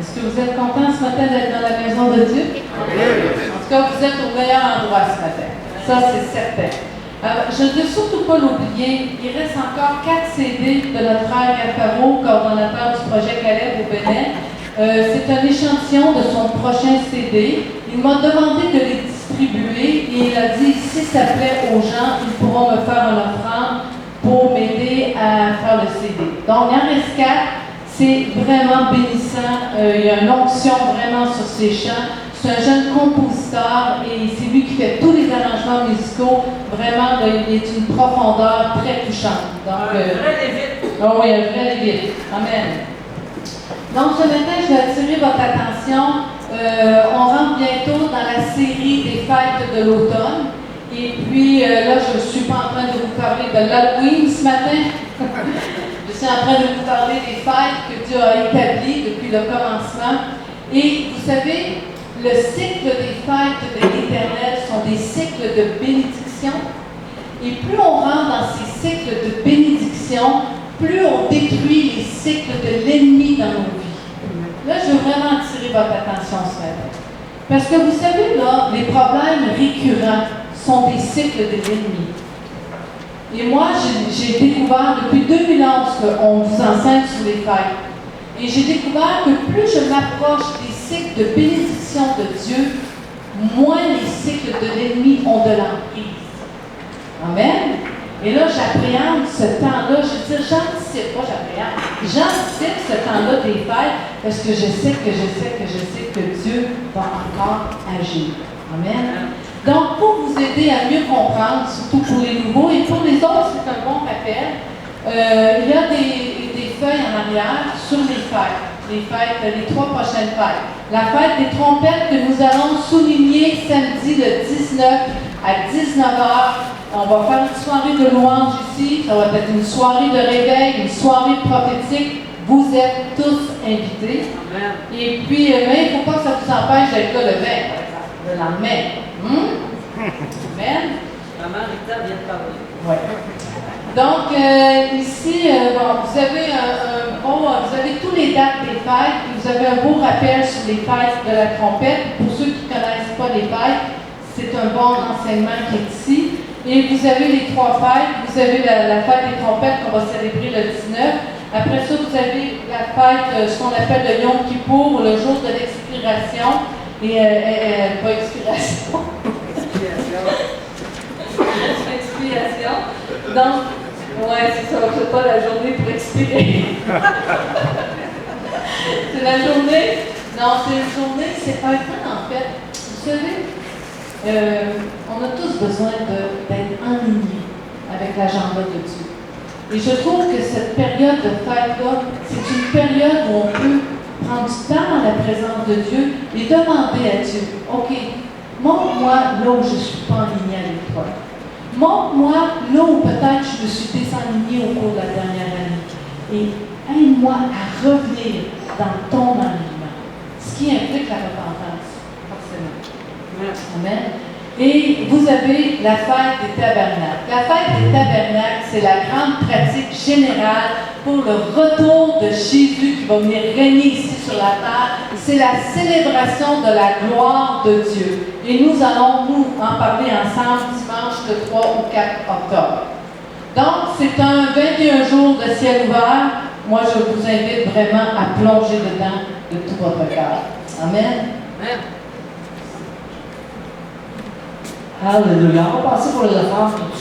Est-ce que vous êtes content ce matin d'être dans la maison de Dieu? En tout cas, vous êtes au meilleur endroit ce matin. Ça, c'est certain. Je ne veux surtout pas l'oublier. Il reste encore 4 CD de notre frère Gafaro, coordonnateur du projet Caleb au Bénin. C'est un échantillon de son prochain CD. Il m'a demandé de les distribuer et il a dit, si ça plaît aux gens, ils pourront me faire une offrande pour m'aider à faire le CD. Donc, il en reste 4. C'est vraiment bénissant. Il y a une onction vraiment sur ses chants. C'est un jeune compositeur et c'est lui qui fait tous les arrangements musicaux. Vraiment, il est une profondeur très touchante. Donc, un vrai lévite. Oh oui, un vrai lévite. Amen. Donc, ce matin, je vais attirer votre attention. On rentre bientôt dans la série des fêtes de l'automne. Et puis, là, je ne suis pas en train de vous parler de l'Halloween ce matin. Je suis en train de vous parler des fêtes que Dieu a établies depuis le commencement. Et vous savez, le cycle des fêtes de l'Éternel sont des cycles de bénédiction. Et plus on rentre dans ces cycles de bénédiction, plus on détruit les cycles de l'ennemi dans nos vies. Là, je veux vraiment attirer votre attention ce matin. Parce que vous savez, là, les problèmes récurrents sont des cycles de l'ennemi. Et moi, j'ai découvert depuis 2011 qu'on vous enseigne sur les fêtes. Et j'ai découvert que plus je m'approche des cycles de bénédiction de Dieu, moins les cycles de l'ennemi ont de l'emprise. Amen. Et là, j'appréhende ce temps-là. Je veux dire, j'anticipe ce temps-là des fêtes parce que je sais que Dieu va encore agir. Amen. Donc, pour vous aider à mieux comprendre, surtout pour les nouveaux et pour les autres, c'est un bon rappel. Il y a des feuilles en arrière sur les fêtes, les 3 prochaines fêtes. La fête des trompettes que nous allons souligner samedi le 19 à 19h. On va faire une soirée de louange ici. Ça va être une soirée de réveil, une soirée prophétique. Vous êtes tous invités. Amen. Et puis, mais il ne faut pas que ça vous empêche d'être là le 20, par exemple, le lendemain. Amen. Maman Rita vient de parler. Oui. Donc, ici, vous avez tous les dates des fêtes, puis vous avez un beau rappel sur les fêtes de la trompette. Pour ceux qui ne connaissent pas les fêtes, c'est un bon enseignement qui est ici. Et vous avez les 3 fêtes. Vous avez la fête des trompettes qu'on va célébrer le 19. Après ça, vous avez la fête, ce qu'on appelle le Yom Kippour, le jour de l'expiration. Et pas expiration. Expiration. Donc, ouais, c'est ça, c'est pas la journée pour expirer. C'est la journée. Non, c'est une journée, c'est un temps en fait. Vous savez, on a tous besoin d'être alignés avec l'agenda de Dieu. Et je trouve que cette période de fête-là, c'est une période où on peut prendre du temps dans la présence de Dieu et demander à Dieu, OK, montre-moi là où je ne suis pas aligné avec toi. Montre-moi là où peut-être je me suis désaligné au cours de la dernière année. Et aide-moi à revenir dans ton alignement. Ce qui implique la repentance, forcément. Amen. Et vous avez la fête des tabernacles. La fête des tabernacles, c'est la grande pratique générale pour le retour de Jésus qui va venir régner ici sur la terre. C'est la célébration de la gloire de Dieu. Et nous allons nous en parler ensemble dimanche le 3 ou 4 octobre. Donc, c'est un 21 jours de ciel ouvert. Moi, je vous invite vraiment à plonger dedans de tout votre cœur. Amen. Amen. Alléluia. On va passer pour les offrandes tout de